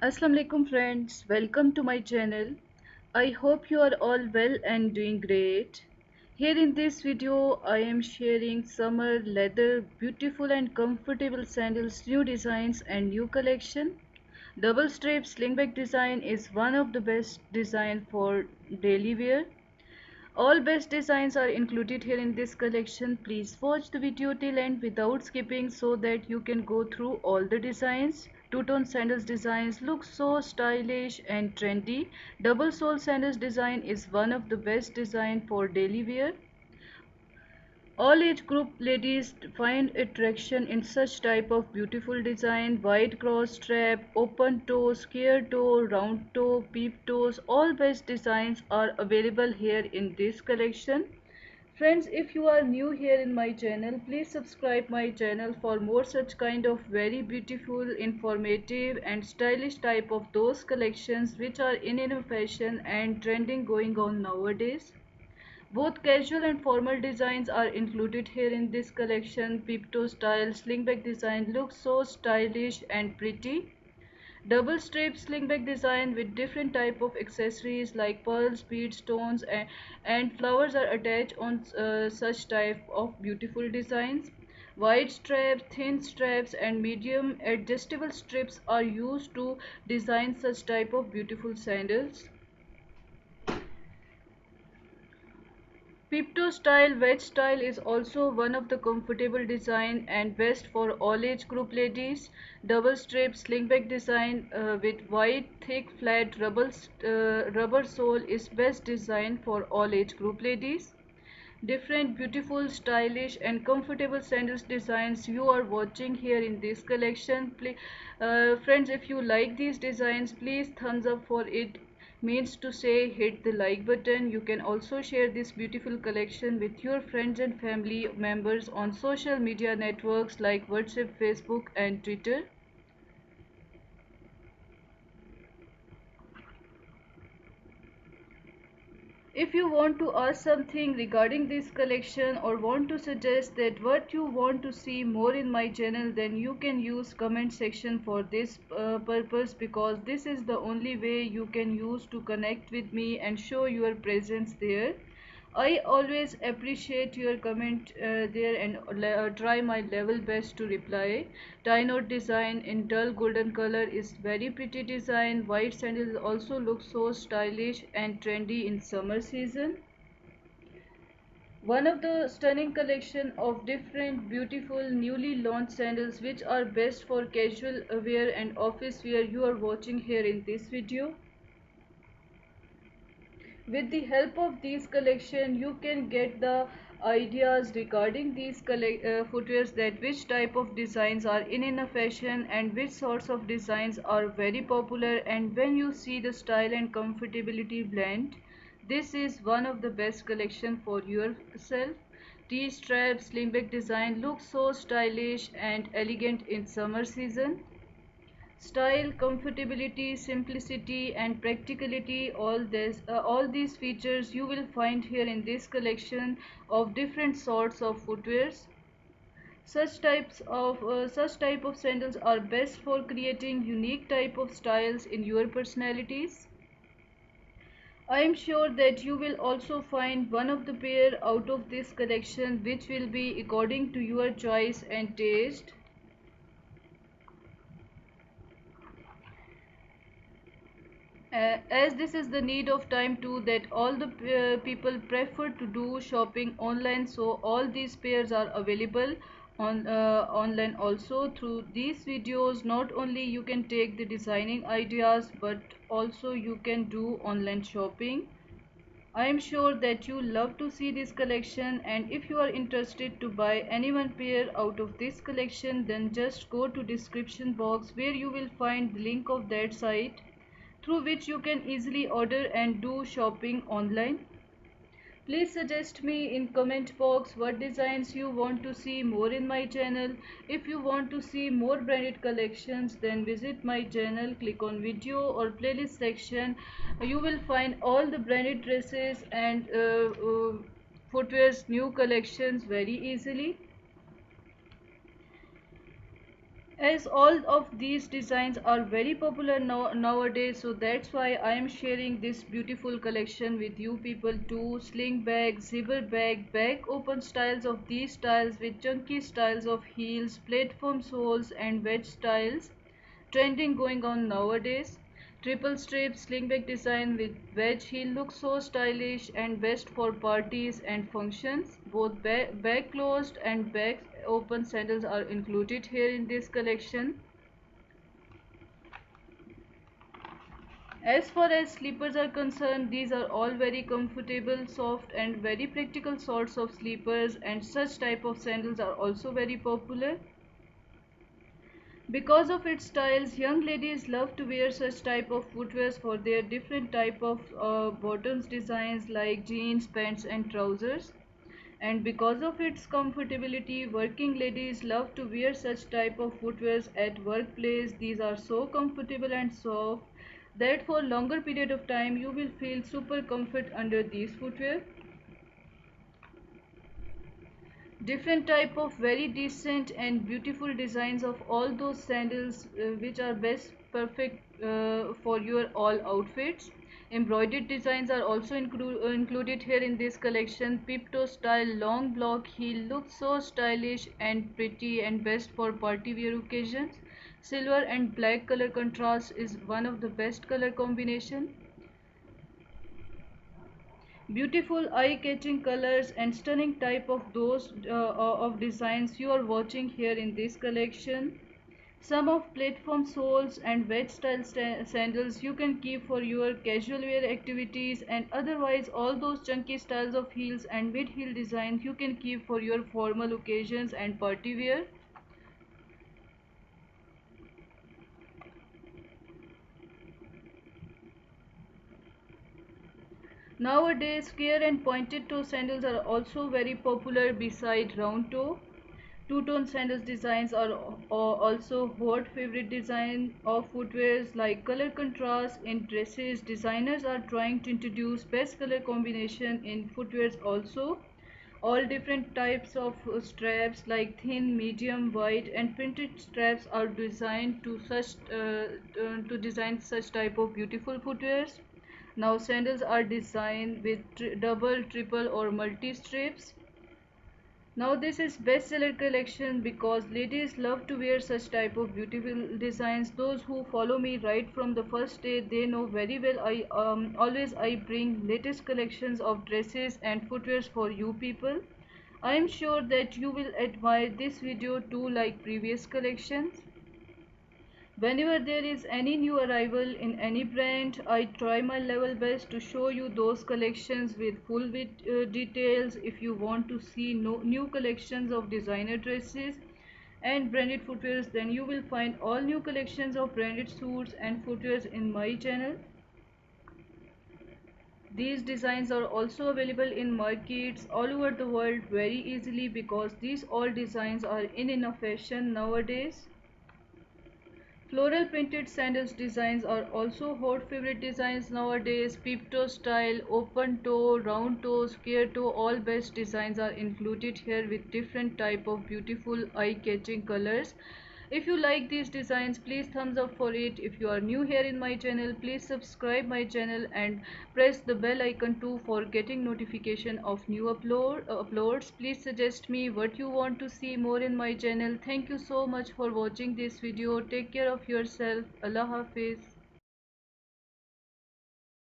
Assalamu alaikum friends, welcome to my channel. I hope you are all well and doing great. Here in this video I am sharing summer leather beautiful and comfortable sandals, new designs and new collection. Double strap slingback design is one of the best design for daily wear. All best designs are included here in this collection. Please watch the video till end without skipping so that you can go through all the designs. Two-tone sandals designs look so stylish and trendy. Double sole sandals design is one of the best design for daily wear. All age group ladies find attraction in such type of beautiful design. Wide cross strap, open toe, square toe, round toe, peep toes, all best designs are available here in this collection. Friends, if you are new here in my channel, please subscribe my channel for more such kind of very beautiful, informative and stylish type of those collections which are in fashion and trending going on nowadays. Both casual and formal designs are included here in this collection. Peep-toe style slingback design looks so stylish and pretty. Double strap slingback design with different type of accessories like pearls, beads, stones and flowers are attached on such type of beautiful designs. Wide straps, thin straps and medium adjustable strips are used to design such type of beautiful sandals. Peep-toe style wedge style is also one of the comfortable design and best for all age group ladies. Double strap slingback design with wide thick flat rubber sole is best design for all age group ladies. Different beautiful stylish and comfortable sandals designs you are watching here in this collection. Friends, if you like these designs, please thumbs up for it, means to say hit the like button. You can also share this beautiful collection with your friends and family members on social media networks like WhatsApp, Facebook and Twitter. If you want to ask something regarding this collection or want to suggest that what you want to see more in my channel, then you can use comment section for this purpose, because this is the only way you can use to connect with me and show your presence there. I always appreciate your comment there and try my level best to reply. Tie knot design in dull golden color is very pretty design. White sandals also look so stylish and trendy in summer season. One of the stunning collection of different beautiful newly launched sandals which are best for casual wear and office wear you are watching here in this video. With the help of these collection you can get the ideas regarding these footwears, that which type of designs are in a fashion and which sorts of designs are very popular, and when you see the style and comfortability blend, this is one of the best collection for yourself. T-strap slingback design looks so stylish and elegant in summer season. Style, comfortability, simplicity and practicality, all these features you will find here in this collection of different sorts of footwears. Such type of sandals are best for creating unique type of styles in your personalities. I am sure that you will also find one of the pair out of this collection which will be according to your choice and taste. As this is the need of time too, that all the people prefer to do shopping online, so all these pairs are available on online also. Through these videos not only you can take the designing ideas, but also you can do online shopping. I am sure that you love to see this collection, and if you are interested to buy any one pair out of this collection, then just go to description box where you will find the link of that site through which you can easily order and do shopping online. Please suggest me in comment box what designs you want to see more in my channel. If you want to see more branded collections, then visit my channel, click on video or playlist section. You will find all the branded dresses and footwear's new collections very easily. As all of these designs are very popular nowadays, so that's why I am sharing this beautiful collection with you people too. Sling bag, zipper bag, bag open styles of these styles with chunky styles of heels, platform soles and wedge styles trending going on nowadays. Triple strip slingback design with wedge heel looks so stylish and best for parties and functions. Both back closed and back open sandals are included here in this collection. As far as slippers are concerned, these are all very comfortable, soft and very practical sorts of slippers, and such type of sandals are also very popular. Because of its styles, young ladies love to wear such type of footwears for their different type of bottoms designs like jeans, pants and trousers. And because of its comfortability, working ladies love to wear such type of footwears at workplace. These are so comfortable and soft that for longer period of time you will feel super comfort under these footwear. Different type of very decent and beautiful designs of all those sandals which are best perfect for your all outfits. Embroidered designs are also included here in this collection. Peep toe style long block heel looks so stylish and pretty and best for party wear occasions. Silver and black color contrast is one of the best color combination. Beautiful eye-catching colors and stunning type of those of designs you are watching here in this collection. Some of platform soles and wedge style sandals you can keep for your casual wear activities, and otherwise all those chunky styles of heels and mid heel designs you can keep for your formal occasions and party wear. Nowadays, square and pointed toe sandals are also very popular beside round toe. Two-tone sandals designs are also hot favorite design of footwears like color contrast in dresses. Designers are trying to introduce best color combination in footwears also. All different types of straps like thin, medium, wide and printed straps are designed to design such type of beautiful footwears. Now sandals are designed with double, triple or multi strips. Now this is bestseller collection because ladies love to wear such type of beautiful designs. Those who follow me right from the first day, they know very well I bring latest collections of dresses and footwears for you people. I am sure that you will admire this video too like previous collections. Whenever there is any new arrival in any brand, I try my level best to show you those collections with full details. If you want to see new collections of designer dresses and branded footwears, then you will find all new collections of branded suits and footwears in my channel. These designs are also available in markets all over the world very easily because these all designs are in a fashion nowadays. Floral printed sandals designs are also hot favorite designs nowadays. Peep toe style, open toe, round toe, square toe, all best designs are included here with different type of beautiful eye-catching colors. If you like these designs, please thumbs up for it. If you are new here in my channel, please subscribe my channel and press the bell icon too for getting notification of new uploads. Please suggest me what you want to see more in my channel. Thank you so much for watching this video. Take care of yourself. Allah Hafiz.